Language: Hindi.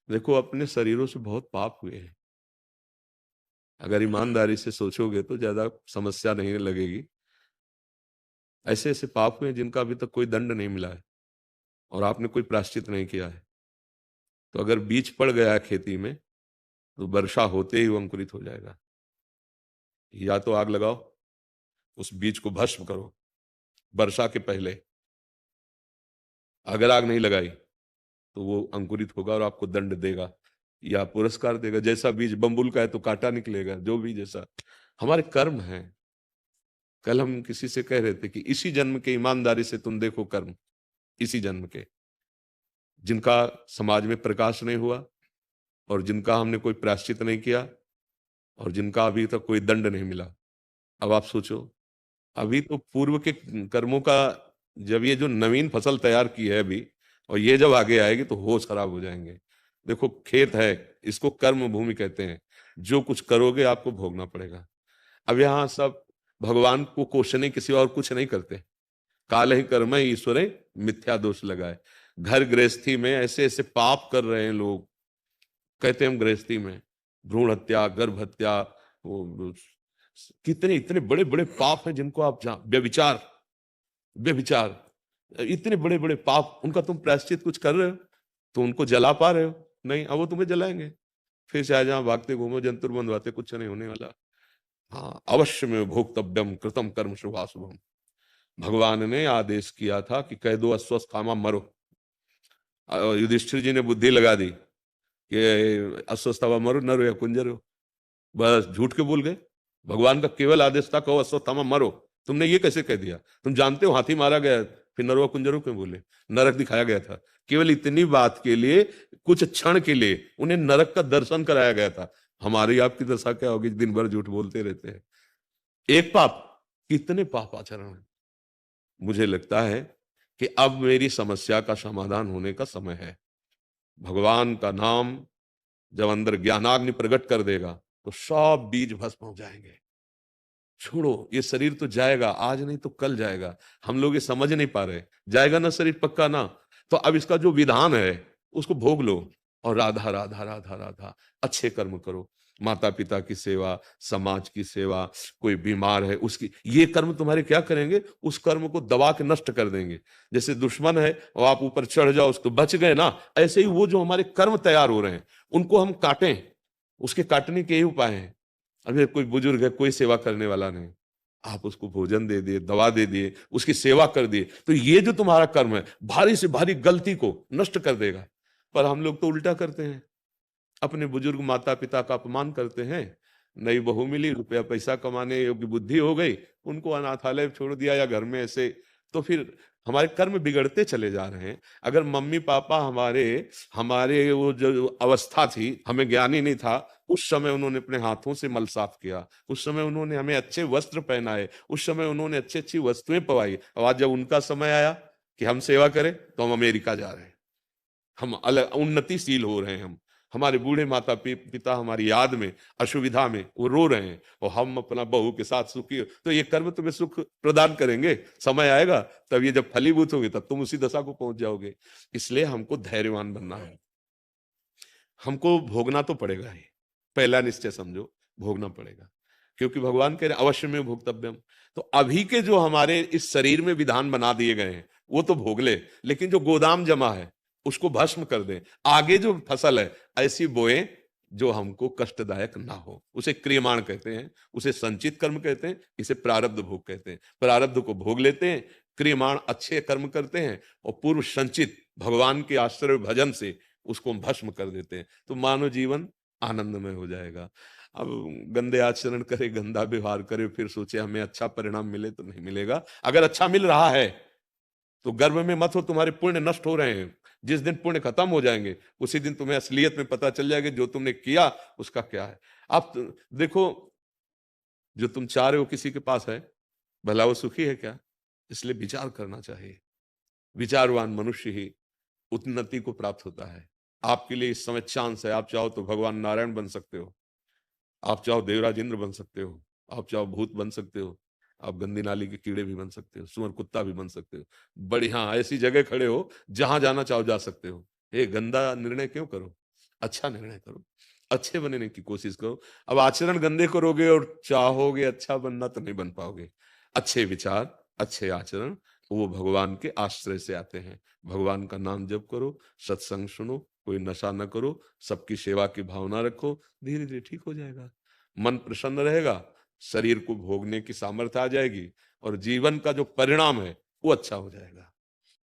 देखो, अपने शरीरों से बहुत पाप हुए हैं। अगर ईमानदारी से सोचोगे तो ज्यादा समस्या नहीं लगेगी। ऐसे ऐसे पाप हुए हैं जिनका अभी तक कोई दंड नहीं मिला है और आपने कोई प्रायश्चित नहीं किया है। तो अगर बीज पड़ गया है खेती में, तो वर्षा होते ही वो अंकुरित हो जाएगा। या तो आग लगाओ, उस बीज को भस्म करो वर्षा के पहले। अगर आग नहीं लगाई तो वो अंकुरित होगा और आपको दंड देगा या पुरस्कार देगा। जैसा बीज बम्बुल का है तो कांटा निकलेगा, जो भी जैसा हमारे कर्म है। कल हम किसी से कह रहे थे कि इसी जन्म के ईमानदारी से तुम देखो कर्म, इसी जन्म के जिनका समाज में प्रकाश नहीं हुआ और जिनका हमने कोई प्रायश्चित नहीं किया और जिनका अभी तक कोई दंड नहीं मिला। अब आप सोचो, अभी तो पूर्व के कर्मों का, जब ये जो नवीन फसल तैयार की है अभी, और ये जब आगे आएगी तो होश खराब हो जाएंगे। देखो, खेत है, इसको कर्म भूमि कहते हैं। जो कुछ करोगे आपको भोगना पड़ेगा। अब यहाँ सब भगवान को क्वेश्चन किसी और कुछ नहीं करते। काल ही कर्म है ईश्वर मिथ्या दोष लगाए। घर गृहस्थी में ऐसे ऐसे पाप कर रहे हैं लोग। कहते हैं हम गृहस्थी में भ्रूण हत्या, गर्भ हत्या, वो कितने इतने बड़े बड़े पाप हैं जिनको आप व्यभिचार, व्यभिचार, इतने बड़े बड़े पाप, उनका तुम प्रायश्चित कुछ कर रहे हो? तो उनको जला पा रहे हो? नहीं, अब वो तुम्हें जलाएंगे। फिर चाहे जहां भागते घूमो, जंतुर बंधवाते, कुछ नहीं होने वाला। हाँ, अवश्य में भोक्तव्यम कृतम कर्म शुभाशुभम। भगवान ने आदेश किया था कि कह दो अस्वस्थामा मरो। युधिष्ठिर जी ने बुद्धि लगा दी कि अस्वस्थामा मरो, नरो या कुंजरो। बस झूठ के बोल गए। भगवान का केवल आदेश था, कहो अश्वत्थामा मरो। तुमने ये कैसे कह दिया? तुम जानते हो हाथी मारा गया, फिर नरवा कुंजरो क्यों बोले? नरक दिखाया गया था। केवल इतनी बात के लिए, कुछ क्षण के लिए उन्हें नरक का दर्शन कराया गया था। हमारी आपकी दशा क्या होगी? दिन भर झूठ बोलते रहते हैं। एक पाप, कितने पाप आचरण है। मुझे लगता है कि अब मेरी समस्या का समाधान होने का समय है। भगवान का नाम जब अंदर ज्ञानाग्नि प्रकट कर देगा तो सब बीज भस्म हो जाएंगे। छोड़ो, ये शरीर तो जाएगा, आज नहीं तो कल जाएगा। हम लोग ये समझ नहीं पा रहे। जाएगा ना शरीर, पक्का ना। तो अब इसका जो विधान है उसको भोग लो और राधा राधा राधा राधा अच्छे कर्म करो। माता पिता की सेवा, समाज की सेवा, कोई बीमार है उसकी, ये कर्म तुम्हारे क्या करेंगे? उस कर्म को दबा के नष्ट कर देंगे। जैसे दुश्मन है और आप ऊपर चढ़ जाओ, उसको बच गए ना, ऐसे ही वो जो हमारे कर्म तैयार हो रहे हैं उनको हम काटें। उसके काटने के यही उपाय हैं। अगर कोई बुजुर्ग है, कोई सेवा करने वाला नहीं, आप उसको भोजन दे दिए, दवा दे दिए, उसकी सेवा कर दिए, तो ये जो तुम्हारा कर्म है भारी से भारी गलती को नष्ट कर देगा। पर हम लोग तो उल्टा करते हैं, अपने बुजुर्ग माता पिता का अपमान करते हैं। नई बहू मिली, रुपया पैसा कमाने योग्य बुद्धि हो गई, उनको अनाथालय छोड़ दिया या घर में ऐसे। तो फिर हमारे कर्म बिगड़ते चले जा रहे हैं। अगर मम्मी पापा हमारे हमारे वो जो अवस्था थी, हमें ज्ञान ही नहीं था, उस समय उन्होंने अपने हाथों से मल साफ किया, उस समय उन्होंने हमें अच्छे वस्त्र पहनाए, उस समय उन्होंने अच्छी अच्छी वस्तुएं पवाई। और आज जब उनका समय आया कि हम सेवा करें, तो हम अमेरिका जा रहे हैं, हम अलग उन्नतिशील हो रहे हैं। हम हमारे बूढ़े माता पिता हमारी याद में, असुविधा में वो रो रहे हैं, और हम अपना बहू के साथ सुखी। तो ये कर्म तुम्हें सुख प्रदान करेंगे। समय आएगा तब ये जब फलीभूत होंगे तब तुम उसी दशा को पहुंच जाओगे। इसलिए हमको धैर्यवान बनना है। हमको भोगना तो पड़ेगा ही, पहला निश्चय समझो, भोगना पड़ेगा। क्योंकि भगवान कह रहे अवश्य में भोक्तव्यम। तो अभी के जो हमारे इस शरीर में विधान बना दिए गए हैं वो तो भोग ले, लेकिन जो गोदाम जमा है उसको भस्म कर दें। आगे जो फसल है ऐसी बोए जो हमको कष्टदायक ना हो। उसे क्रियमाण कहते हैं, उसे संचित कर्म कहते हैं, इसे प्रारब्ध भोग कहते हैं। प्रारब्ध को भोग लेते हैं, क्रियमाण अच्छे कर्म करते हैं, और पूर्व संचित भगवान के आश्रय भजन से उसको हम भस्म कर देते हैं। तो मानव जीवन आनंदमय हो जाएगा। अब गंदे आचरण करे, गंदा व्यवहार करे, फिर सोचे हमें अच्छा परिणाम मिले, तो नहीं मिलेगा। अगर अच्छा मिल रहा है तो गर्व में मत हो, तुम्हारे पुण्य नष्ट हो रहे हैं। जिस दिन पुण्य खत्म हो जाएंगे उसी दिन तुम्हें असलियत में पता चल जाएगा जो तुमने किया उसका क्या है। आप देखो, जो तुम चाह रहे हो किसी के पास है, भला वो सुखी है क्या? इसलिए विचार करना चाहिए। विचारवान मनुष्य ही उन्नति को प्राप्त होता है। आपके लिए इस समय चांस है। आप चाहो तो भगवान नारायण बन सकते हो, आप चाहो देवराज इंद्र बन सकते हो, आप चाहो भूत बन सकते हो, आप गंदी नाली के कीड़े भी बन सकते हो, सुअर कुत्ता भी बन सकते हो। बढ़िया ऐसी जगह खड़े हो जहां जाना चाहो जा सकते हो। ये गंदा निर्णय क्यों करो? अच्छा निर्णय करो, अच्छे बनने की कोशिश करो। अब आचरण गंदे करोगे और चाहोगे अच्छा बनना तो नहीं बन पाओगे। अच्छे विचार, अच्छे आचरण वो भगवान के आश्रय से आते हैं। भगवान का नाम जप करो, सत्संग सुनो, कोई नशा न करो, सबकी सेवा की भावना रखो, धीरे धीरे ठीक हो जाएगा। मन प्रसन्न रहेगा, शरीर को भोगने की सामर्थ्य आ जाएगी और जीवन का जो परिणाम है वो अच्छा हो जाएगा।